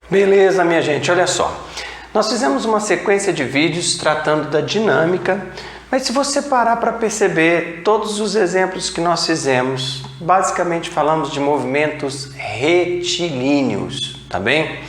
Beleza, minha gente, olha só. Nós fizemos uma sequência de vídeos tratando da dinâmica, mas se você parar para perceber todos os exemplos que nós fizemos, basicamente falamos de movimentos retilíneos, tá bem?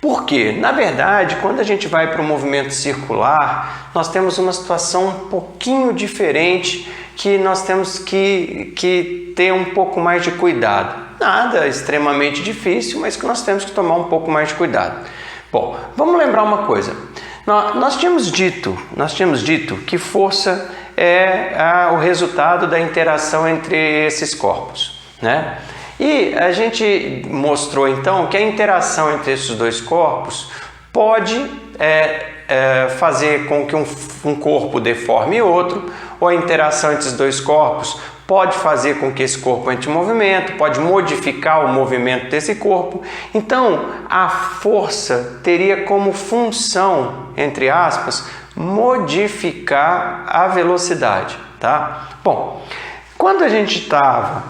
Por quê? Na verdade, quando a gente vai para o movimento circular, nós temos uma situação um pouquinho diferente que nós temos que ter um pouco mais de cuidado. Nada extremamente difícil, mas que nós temos que tomar um pouco mais de cuidado. Bom, vamos lembrar uma coisa. Nós tínhamos dito que força é o resultado da interação entre esses corpos, né? E a gente mostrou então que a interação entre esses dois corpos pode fazer com que um corpo deforme outro, ou a interação entre os dois corpos pode fazer com que esse corpo entre em movimento, pode modificar o movimento desse corpo. Então, a força teria como função, entre aspas, modificar a velocidade, tá? Bom, quando a gente estava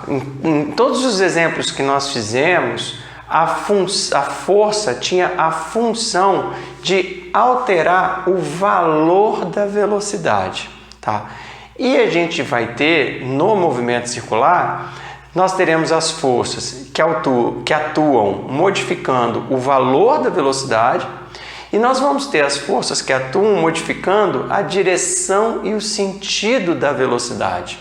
em todos os exemplos que nós fizemos, a força tinha a função de alterar o valor da velocidade, tá? E a gente vai ter, no movimento circular, nós teremos as forças que atuam modificando o valor da velocidade, e nós vamos ter as forças que atuam modificando a direção e o sentido da velocidade.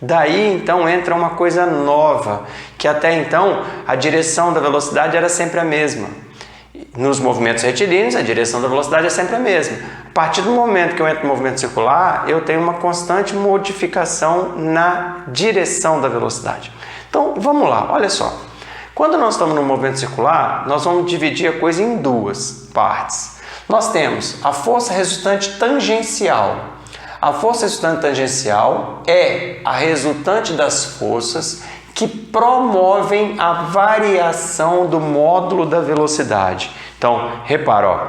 Daí, então, entra uma coisa nova, que até então a direção da velocidade era sempre a mesma. Nos movimentos retilíneos, a direção da velocidade é sempre a mesma. A partir do momento que eu entro no movimento circular, eu tenho uma constante modificação na direção da velocidade. Então, vamos lá, olha só. Quando nós estamos no movimento circular, nós vamos dividir a coisa em duas partes. Nós temos a força resultante tangencial. A força resultante tangencial é a resultante das forças que promovem a variação do módulo da velocidade. Então, repara, ó,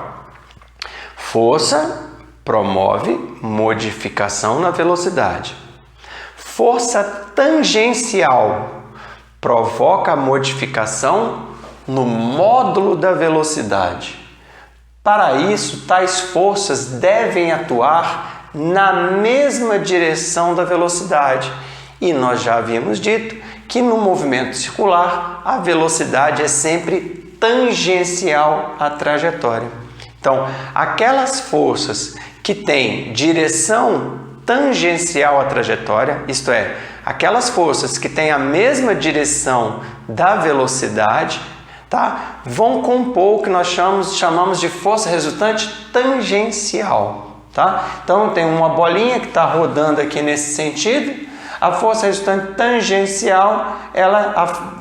força promove modificação na velocidade. Força tangencial provoca a modificação no módulo da velocidade. Para isso, tais forças devem atuar na mesma direção da velocidade. E nós já havíamos dito que no movimento circular a velocidade é sempre tangencial à trajetória. Então, aquelas forças que têm direção tangencial à trajetória, isto é, aquelas forças que têm a mesma direção da velocidade, tá, vão compor o que nós chamamos de força resultante tangencial. Tá? Então, tem uma bolinha que está rodando aqui nesse sentido. A força resultante tangencial, ela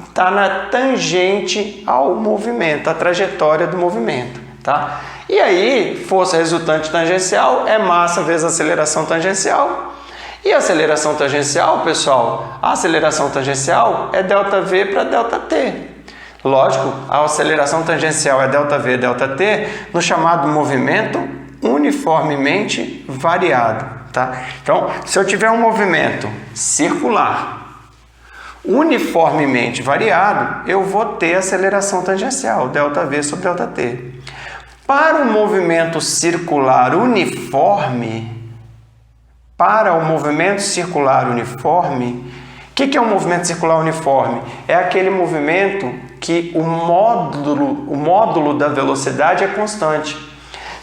está na tangente ao movimento, à trajetória do movimento, tá? E aí, força resultante tangencial é massa vezes aceleração tangencial. E a aceleração tangencial, pessoal, a aceleração tangencial é ΔV para ΔT. Lógico, a aceleração tangencial é ΔV, ΔT no chamado movimento uniformemente variado. Tá? Então, se eu tiver um movimento circular uniformemente variado, eu vou ter aceleração tangencial, ΔV sobre ΔT. Para o movimento circular uniforme, o que é um movimento circular uniforme? É aquele movimento que o módulo da velocidade é constante.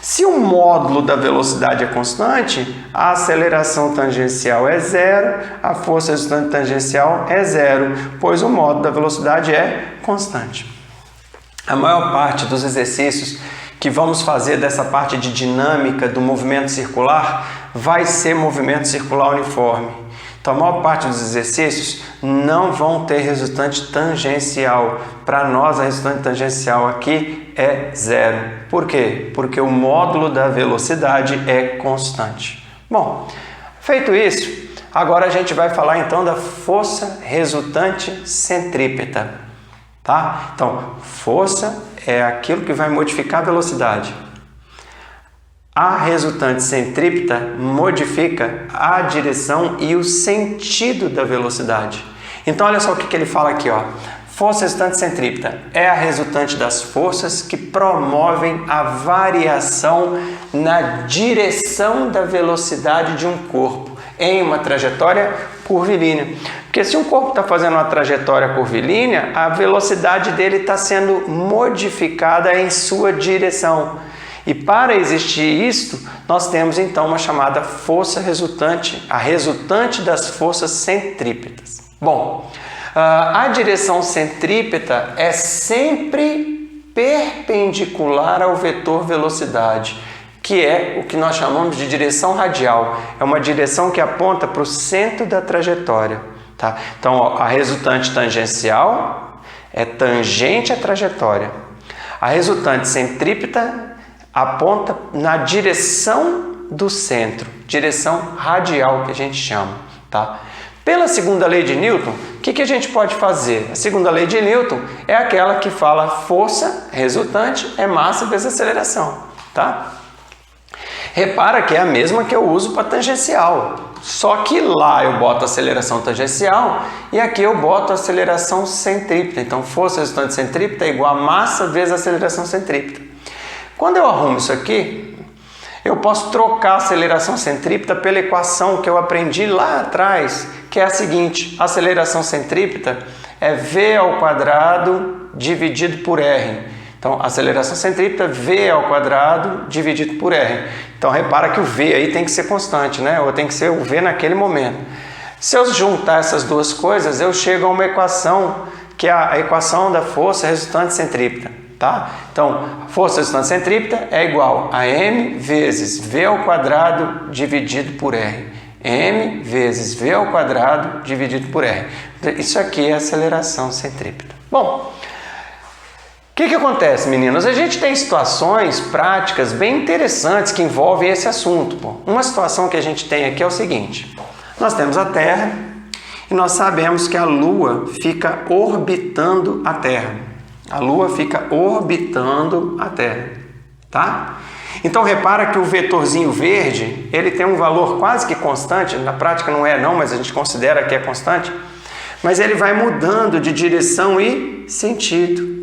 Se o módulo da velocidade é constante, a aceleração tangencial é zero, a força resultante tangencial é zero, pois o módulo da velocidade é constante. A maior parte dos exercícios que vamos fazer dessa parte de dinâmica do movimento circular vai ser movimento circular uniforme. Então, a maior parte dos exercícios não vão ter resultante tangencial. Para nós, a resultante tangencial aqui é zero. Por quê? Porque o módulo da velocidade é constante. Bom, feito isso, agora a gente vai falar então da força resultante centrípeta. Tá? Então, força é aquilo que vai modificar a velocidade. A resultante centrípeta modifica a direção e o sentido da velocidade. Então, olha só o que ele fala aqui, ó. Força resultante centrípeta é a resultante das forças que promovem a variação na direção da velocidade de um corpo em uma trajetória curvilínea. Porque se um corpo está fazendo uma trajetória curvilínea, a velocidade dele está sendo modificada em sua direção. E para existir isto, nós temos então uma chamada força resultante, a resultante das forças centrípetas. Bom, a direção centrípeta é sempre perpendicular ao vetor velocidade, que é o que nós chamamos de direção radial. É uma direção que aponta para o centro da trajetória. Tá? Então, ó, a resultante tangencial é tangente à trajetória. A resultante centrípeta aponta na direção do centro, direção radial que a gente chama. Tá? Pela segunda lei de Newton, o que a gente pode fazer? A segunda lei de Newton é aquela que fala força resultante é massa vezes aceleração. Tá? Repara que é a mesma que eu uso para tangencial, só que lá eu boto aceleração tangencial e aqui eu boto aceleração centrípeta. Então, força resultante centrípeta é igual a massa vezes aceleração centrípeta. Quando eu arrumo isso aqui, eu posso trocar a aceleração centrípeta pela equação que eu aprendi lá atrás, que é a seguinte: a aceleração centrípeta é v ao quadrado dividido por r. Então, a aceleração centrípeta é v ao quadrado dividido por r. Então, repara que o v aí tem que ser constante, né? Ou tem que ser o v naquele momento. Se eu juntar essas duas coisas, eu chego a uma equação, que é a equação da força resultante centrípeta. Tá? Então, força resultante centrípeta é igual a m vezes v ao quadrado dividido por r. M vezes v ao quadrado dividido por r. Isso aqui é a aceleração centrípeta. Bom, o que acontece, meninos? A gente tem situações práticas bem interessantes que envolvem esse assunto. Pô. Uma situação que a gente tem aqui é o seguinte: nós temos a Terra e nós sabemos que a Lua fica orbitando a Terra. A Lua fica orbitando a Terra, tá? Então repara que o vetorzinho verde, ele tem um valor quase que constante, na prática não é não, mas a gente considera que é constante, mas ele vai mudando de direção e sentido.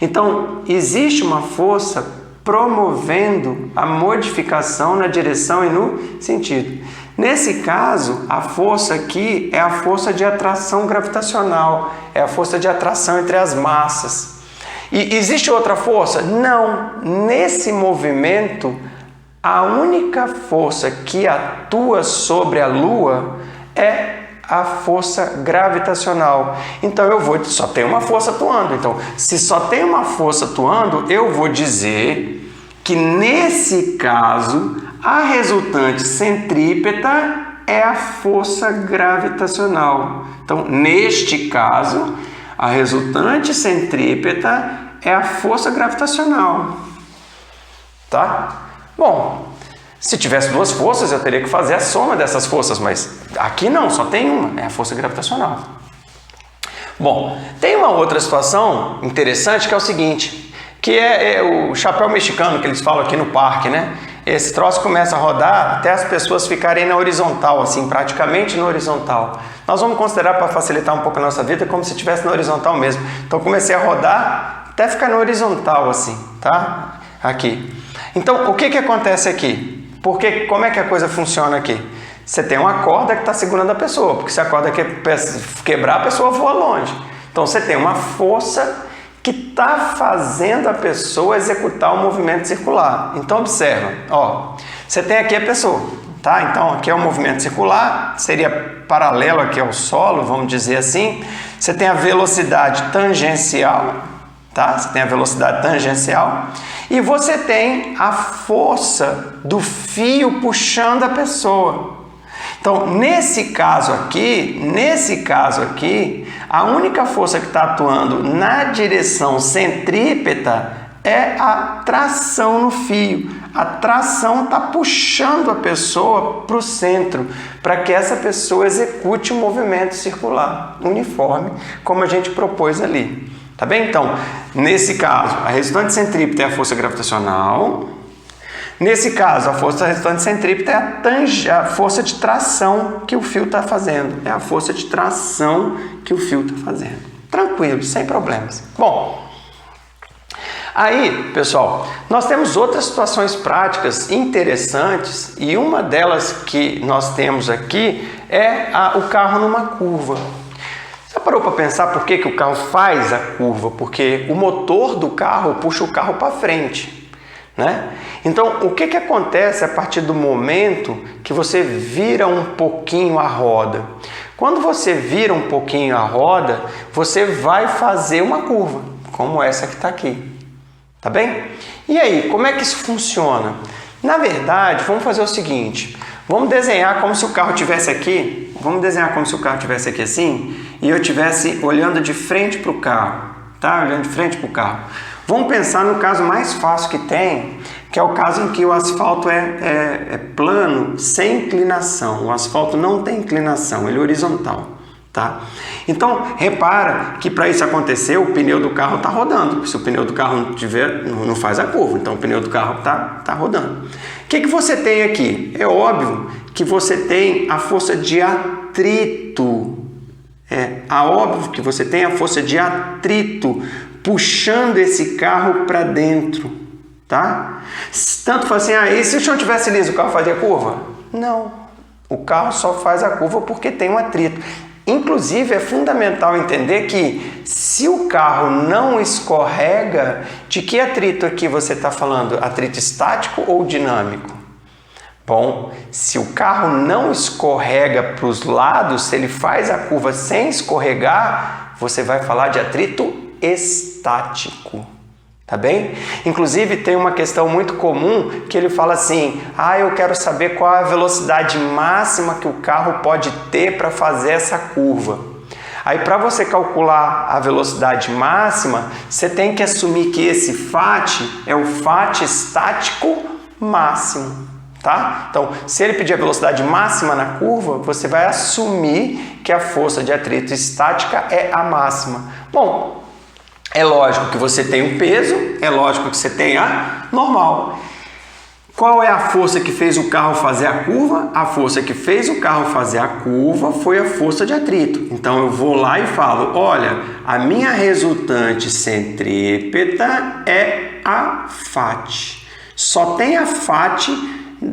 Então, existe uma força promovendo a modificação na direção e no sentido. Nesse caso, a força aqui é a força de atração gravitacional, é a força de atração entre as massas. E existe outra força? Não. Nesse movimento, a única força que atua sobre a Lua é a força gravitacional. Então só tem uma força atuando. Então, se só tem uma força atuando, eu vou dizer que nesse caso a resultante centrípeta é a força gravitacional. Então, neste caso, a resultante centrípeta é a força gravitacional. Tá? Bom, se tivesse duas forças, eu teria que fazer a soma dessas forças, mas aqui não, só tem uma, é a força gravitacional. Bom, tem uma outra situação interessante que é o seguinte, que é o chapéu mexicano que eles falam aqui no parque, né? Esse troço começa a rodar até as pessoas ficarem na horizontal, assim, praticamente na horizontal. Nós vamos considerar, para facilitar um pouco a nossa vida, como se estivesse na horizontal mesmo. Então, comecei a rodar até ficar na horizontal, assim, tá? Aqui. Então, o que acontece aqui? Porque como é que a coisa funciona aqui? Você tem uma corda que está segurando a pessoa, porque se a corda quebrar, a pessoa voa longe. Então você tem uma força que está fazendo a pessoa executar o movimento circular. Então observa, ó, você tem aqui a pessoa, tá? Então aqui é o movimento circular, seria paralelo aqui ao solo, vamos dizer assim. Você tem a velocidade tangencial, tá? Você tem a velocidade tangencial e você tem a força do fio puxando a pessoa. Então, nesse caso aqui, a única força que está atuando na direção centrípeta é a tração no fio. A tração está puxando a pessoa para o centro, para que essa pessoa execute um movimento circular uniforme, como a gente propôs ali. Tá bem? Então, nesse caso, a resultante centrípeta é a força gravitacional. Nesse caso, a força resultante centrípeta é a força de tração que o fio está fazendo. É a força de tração que o fio está fazendo. tranquilo, sem problemas. Bom, aí, pessoal, nós temos outras situações práticas interessantes e uma delas que nós temos aqui é o carro numa curva. Você parou para pensar por que o carro faz a curva? Porque o motor do carro puxa o carro para frente, né? Então, o que acontece a partir do momento que você vira um pouquinho a roda? Quando você vira um pouquinho a roda, você vai fazer uma curva, como essa que está aqui. Tá bem? E aí, como é que isso funciona? Na verdade, vamos fazer o seguinte. Vamos desenhar como se o carro estivesse aqui. Vamos desenhar como se o carro estivesse aqui assim e eu estivesse olhando de frente para o carro. Tá? Olhando de frente para o carro. Vamos pensar no caso mais fácil que tem, que é o caso em que o asfalto é plano, sem inclinação. O asfalto não tem inclinação, ele é horizontal. Tá? Então, repara que para isso acontecer, o pneu do carro está rodando. Se o pneu do carro não faz a curva, então o pneu do carro está rodando. O que você tem aqui? É óbvio que você tem a força de atrito. Óbvio que você tem a força de atrito puxando esse carro para dentro. Tá? Tanto faz assim, e se o chão tivesse liso, o carro fazia curva? Não. O carro só faz a curva porque tem um atrito. Inclusive, é fundamental entender que se o carro não escorrega, de que atrito aqui você está falando? Atrito estático ou dinâmico? Bom, se o carro não escorrega para os lados, se ele faz a curva sem escorregar, você vai falar de atrito estático. Tá bem? Inclusive tem uma questão muito comum que ele fala assim, eu quero saber qual é a velocidade máxima que o carro pode ter para fazer essa curva. Aí para você calcular a velocidade máxima, você tem que assumir que esse FAT é o FAT estático máximo. Tá? Então, se ele pedir a velocidade máxima na curva, você vai assumir que a força de atrito estática é a máxima. Bom, é lógico que você tem um peso, é lógico que você tem a normal. Qual é a força que fez o carro fazer a curva? A força que fez o carro fazer a curva foi a força de atrito. Então eu vou lá e falo, olha, a minha resultante centrípeta é a FAT. Só tem a FAT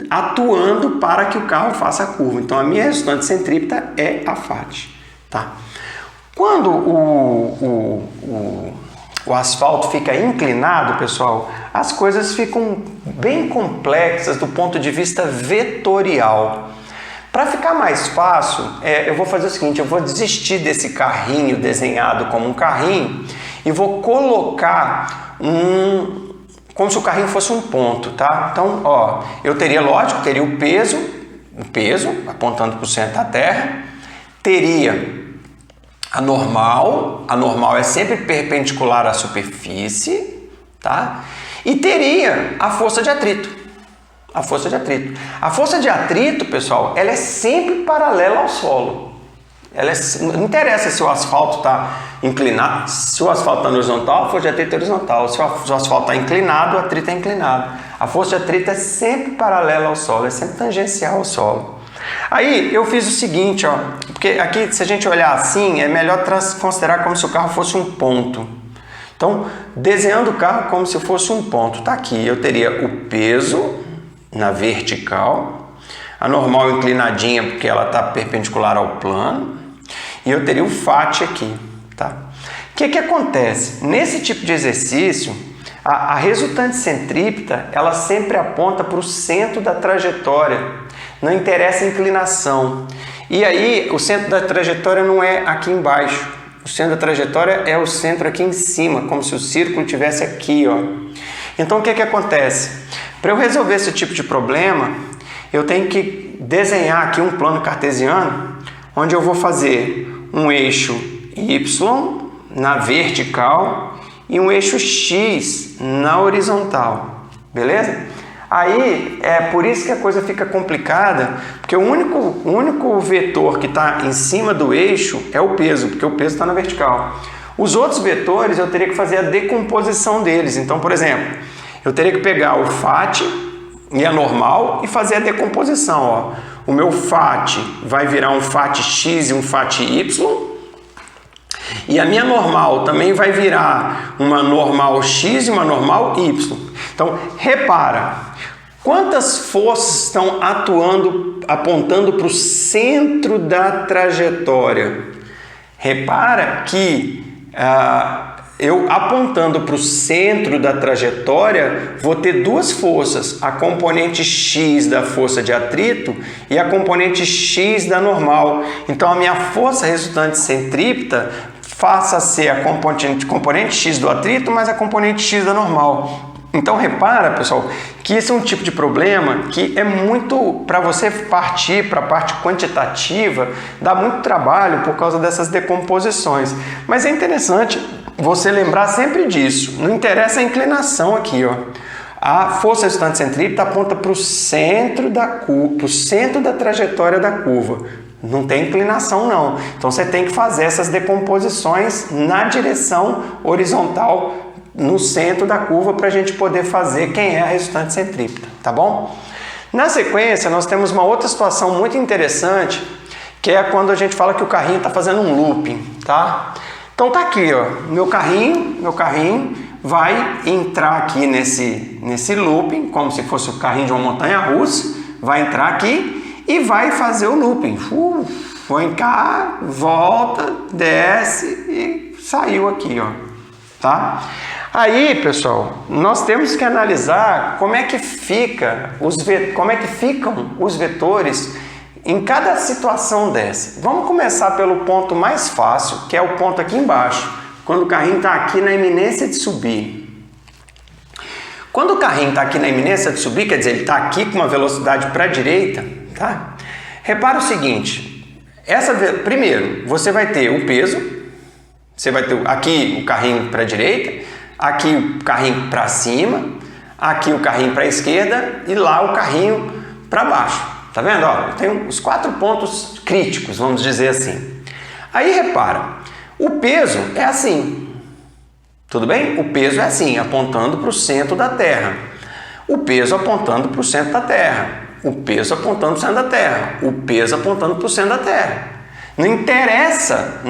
atuando para que o carro faça a curva. Então a minha resultante centrípeta é a FAT. Tá? Quando o asfalto fica inclinado, pessoal, as coisas ficam bem complexas do ponto de vista vetorial. Para ficar mais fácil, eu vou fazer o seguinte, eu vou desistir desse carrinho desenhado como um carrinho e vou colocar como se o carrinho fosse um ponto, tá? Então, eu teria, lógico, teria o peso apontando para o centro da Terra, teria a normal é sempre perpendicular à superfície, tá? E teria a força de atrito. A força de atrito, pessoal, ela é sempre paralela ao solo. Não interessa se o asfalto está inclinado, se o asfalto está horizontal, a força de atrito é horizontal. Se o asfalto está inclinado, o atrito é inclinado. A força de atrito é sempre paralela ao solo, é sempre tangencial ao solo. Aí eu fiz o seguinte, porque aqui se a gente olhar assim, é melhor considerar como se o carro fosse um ponto. Então, desenhando o carro como se fosse um ponto. Tá aqui, eu teria o peso na vertical, a normal inclinadinha porque ela está perpendicular ao plano, e eu teria o FAT aqui. Tá? O que acontece? Nesse tipo de exercício, a resultante centrípeta, ela sempre aponta para o centro da trajetória. Não interessa a inclinação. E aí, o centro da trajetória não é aqui embaixo. O centro da trajetória é o centro aqui em cima, como se o círculo estivesse aqui, Então, o que acontece? Para eu resolver esse tipo de problema, eu tenho que desenhar aqui um plano cartesiano, onde eu vou fazer um eixo Y na vertical e um eixo X na horizontal. Beleza? Aí, é por isso que a coisa fica complicada, porque o único vetor que está em cima do eixo é o peso, porque o peso está na vertical. Os outros vetores eu teria que fazer a decomposição deles. Então, por exemplo, eu teria que pegar o FAT e a normal e fazer a decomposição. O meu FAT vai virar um FAT X e um FAT Y. E a minha normal também vai virar uma normal x e uma normal y. Então, repara, quantas forças estão atuando, apontando para o centro da trajetória? Repara que eu apontando para o centro da trajetória, vou ter duas forças, a componente x da força de atrito e a componente x da normal. Então, a minha força resultante centrípeta passa a ser a componente x do atrito mais a componente x da normal. Então, repara, pessoal, que esse é um tipo de problema que é muito, para você partir para a parte quantitativa, dá muito trabalho por causa dessas decomposições. Mas é interessante você lembrar sempre disso. Não interessa a inclinação aqui, ó. A força resultante centrípeta aponta para o centro da curva, para o centro da trajetória da curva. Não tem inclinação, não. Então, você tem que fazer essas decomposições na direção horizontal, no centro da curva, para a gente poder fazer quem é a resultante centrípeta, tá bom? Na sequência, nós temos uma outra situação muito interessante, que é quando a gente fala que o carrinho está fazendo um looping, tá? Então tá aqui, ó, meu carrinho vai entrar aqui nesse looping, como se fosse o carrinho de uma montanha-russa, vai entrar aqui e vai fazer o looping. Foi cá, volta, desce e saiu aqui, ó, tá? Aí, pessoal, nós temos que analisar como é que ficam os vetores em cada situação dessa. Vamos começar pelo ponto mais fácil, que é o ponto aqui embaixo, quando o carrinho está aqui na iminência de subir. Quando o carrinho está aqui na iminência de subir, quer dizer, ele está aqui com uma velocidade para a direita, tá? Repara o seguinte, primeiro, você vai ter o peso, você vai ter aqui o carrinho para a direita, aqui o carrinho para cima, aqui o carrinho para a esquerda e lá o carrinho para baixo. Tá vendo? Ó, eu tenho os 4 pontos críticos, vamos dizer assim. Aí repara, o peso é assim. Tudo bem? O peso é assim, apontando para o centro da Terra. O peso apontando para o centro da Terra. O peso apontando para o centro da Terra. O peso apontando para o centro da Terra. Não interessa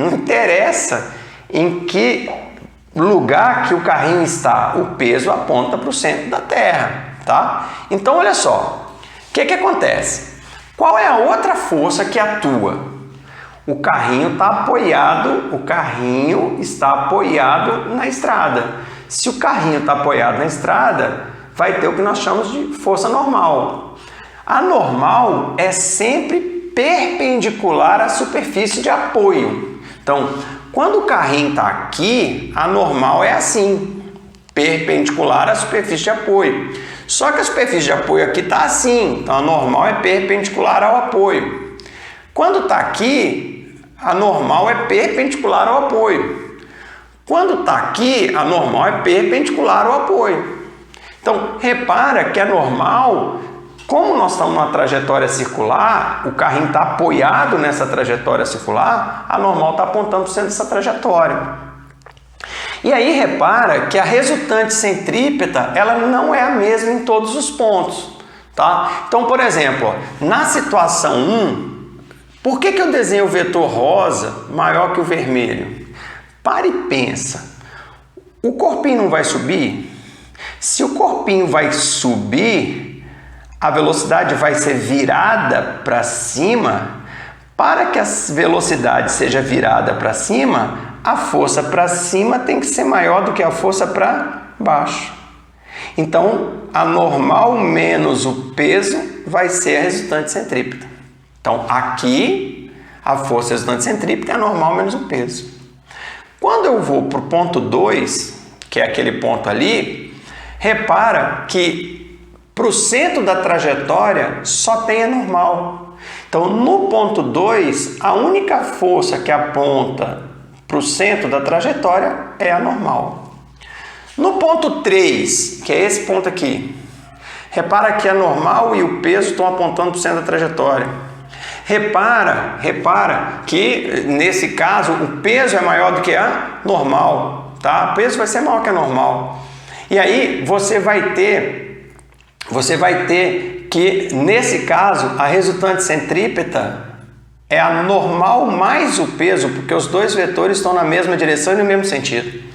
em que lugar que o carrinho está, o peso aponta para o centro da Terra, tá? Então, olha só, o que acontece? Qual é a outra força que atua? O carrinho está apoiado na estrada. Se o carrinho está apoiado na estrada, vai ter o que nós chamamos de força normal. A normal é sempre perpendicular à superfície de apoio. Então, quando o carrinho está aqui, a normal é assim, perpendicular à superfície de apoio. Só que a superfície de apoio aqui está assim, então a normal é perpendicular ao apoio. Quando está aqui, a normal é perpendicular ao apoio. Quando está aqui, a normal é perpendicular ao apoio. Então, repara que a normal, como nós estamos numa trajetória circular, o carrinho está apoiado nessa trajetória circular, a normal está apontando para o centro dessa trajetória. E aí repara que a resultante centrípeta, ela não é a mesma em todos os pontos, tá? Então, por exemplo, ó, na situação 1, por que eu desenho o vetor rosa maior que o vermelho? Para e pensa, o corpinho não vai subir? Se o corpinho vai subir, a velocidade vai ser virada para cima. Para que a velocidade seja virada para cima, a força para cima tem que ser maior do que a força para baixo. Então, a normal menos o peso vai ser a resultante centrípeta. Então, aqui, a força resultante centrípeta é a normal menos o peso. Quando eu vou para o ponto 2, que é aquele ponto ali, repara que para o centro da trajetória só tem a normal. Então, no ponto 2, a única força que aponta para o centro da trajetória é a normal. No ponto 3, que é esse ponto aqui, repara que a normal e o peso estão apontando para o centro da trajetória. Repara que, nesse caso, o peso é maior do que a normal, tá? O peso vai ser maior que a normal. E aí, você vai ter que, nesse caso, a resultante centrípeta é a normal mais o peso, porque os dois vetores estão na mesma direção e no mesmo sentido.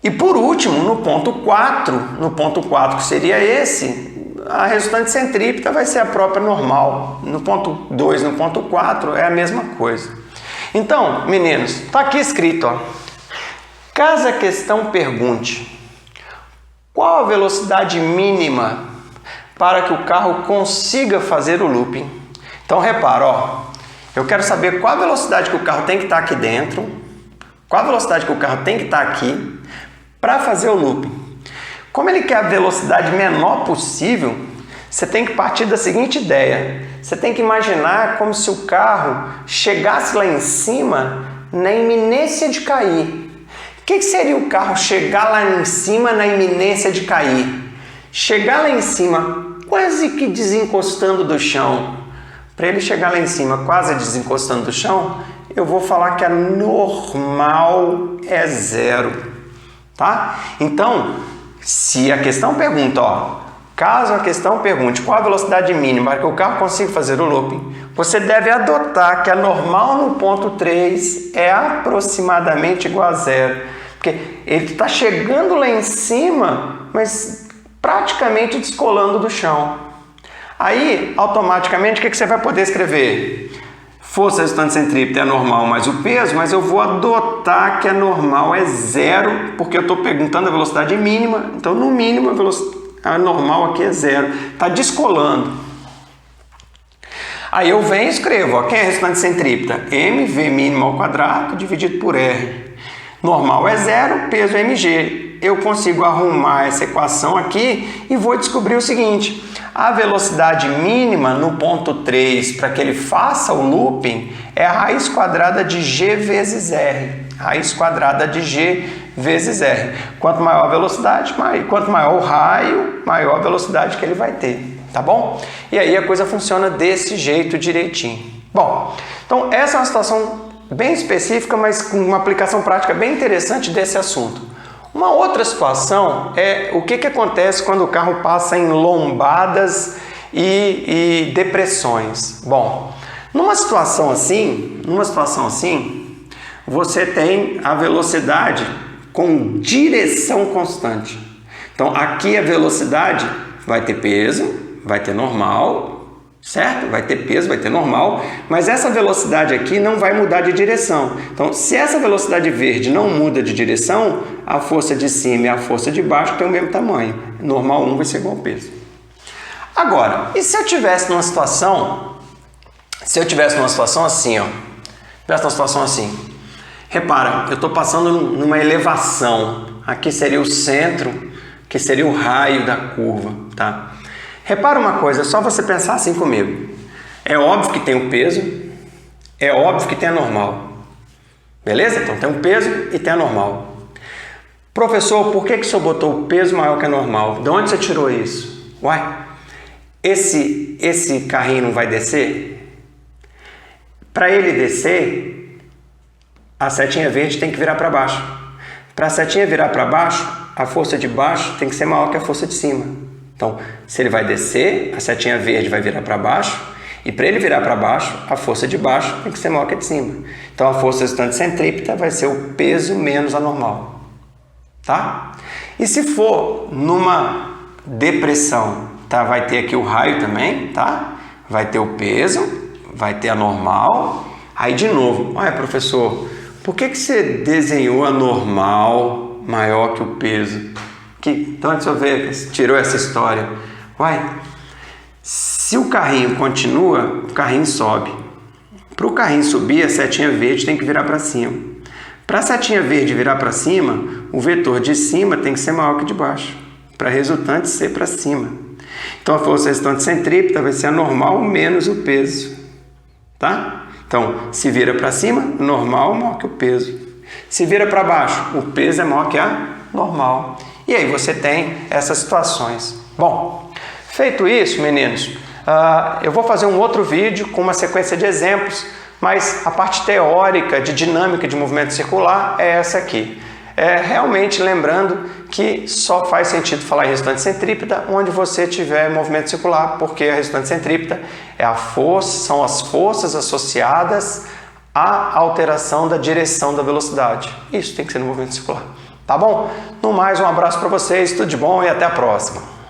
E por último, no ponto 4, que seria esse, a resultante centrípeta vai ser a própria normal. No ponto 2, no ponto 4 é a mesma coisa. Então, meninos, está aqui escrito, ó, caso a questão pergunte qual a velocidade mínima para que o carro consiga fazer o looping. Então, repara, ó, eu quero saber qual a velocidade que o carro tem que estar aqui dentro, qual a velocidade que o carro tem que estar aqui para fazer o looping. Como ele quer a velocidade menor possível, você tem que partir da seguinte ideia. Você tem que imaginar como se o carro chegasse lá em cima na iminência de cair. O que seria o carro chegar lá em cima na iminência de cair? Chegar lá em cima quase que desencostando do chão. Para ele chegar lá em cima quase desencostando do chão, eu vou falar que a normal é 0. Tá? Então, se a questão pergunta, ó, caso a questão pergunte qual a velocidade mínima para que o carro consiga fazer o looping, você deve adotar que a normal no ponto 3 é aproximadamente igual a 0. Porque ele está chegando lá em cima, mas praticamente descolando do chão. Aí, automaticamente, o que você vai poder escrever? Força resultante centrípeta é normal mais o peso, mas eu vou adotar que a normal é 0, porque eu estou perguntando a velocidade mínima, então no mínimo a normal aqui é 0, está descolando. Aí eu venho e escrevo, ó, quem é a resultante centrípeta? mv mínimo ao quadrado dividido por r. Normal é 0, peso é mg. Eu consigo arrumar essa equação aqui e vou descobrir o seguinte: a velocidade mínima no ponto 3 para que ele faça o looping é a raiz quadrada de g vezes r. Raiz quadrada de g vezes r. Quanto maior a velocidade, quanto maior o raio, maior a velocidade que ele vai ter. Tá bom? E aí a coisa funciona desse jeito direitinho. Bom, então essa é uma situação bem específica, mas com uma aplicação prática bem interessante desse assunto. Uma outra situação é o que acontece quando o carro passa em lombadas e depressões. Bom, numa situação assim, você tem a velocidade com direção constante. Então, aqui a velocidade vai ter peso, vai ter normal, certo? Vai ter peso, vai ter normal, mas essa velocidade aqui não vai mudar de direção. Então, se essa velocidade verde não muda de direção, a força de cima e a força de baixo têm o mesmo tamanho. Normal 1 vai ser igual ao peso. Agora, e se eu tivesse numa situação assim, ó, repara, eu estou passando numa elevação, aqui seria o centro, que seria o raio da curva, tá? Repara uma coisa, é só você pensar assim comigo. É óbvio que tem o peso, é óbvio que tem a normal. Beleza? Então tem o peso e tem a normal. Professor, por que o senhor botou o peso maior que a normal? De onde você tirou isso? Uai, esse carrinho não vai descer? Para ele descer, a setinha verde tem que virar para baixo. Para a setinha virar para baixo, a força de baixo tem que ser maior que a força de cima. Então, se ele vai descer, a setinha verde vai virar para baixo, e para ele virar para baixo, a força de baixo tem que ser maior que a de cima. Então, a força resultante centrípeta vai ser o peso menos a normal. Tá? E se for numa depressão, tá? Vai ter aqui o raio também, tá? Vai ter o peso, vai ter a normal. Aí, de novo, olha, professor, por que você desenhou a normal maior que o peso? Então, antes eu ver, tirou essa história. Uai, se o carrinho continua, o carrinho sobe. Para o carrinho subir, a setinha verde tem que virar para cima. Para a setinha verde virar para cima, o vetor de cima tem que ser maior que o de baixo, para a resultante ser para cima. Então, a força resultante centrípeta vai ser a normal menos o peso. Tá? Então, se vira para cima, normal maior que o peso. Se vira para baixo, o peso é maior que a normal. E aí você tem essas situações. Bom, feito isso, meninos, eu vou fazer um outro vídeo com uma sequência de exemplos, mas a parte teórica de dinâmica de movimento circular é essa aqui. Realmente lembrando que só faz sentido falar em resultante centrípeta onde você tiver movimento circular, porque a resultante centrípeta são as forças associadas à alteração da direção da velocidade. Isso tem que ser no movimento circular. Tá bom? No mais, um abraço para vocês, tudo de bom e até a próxima.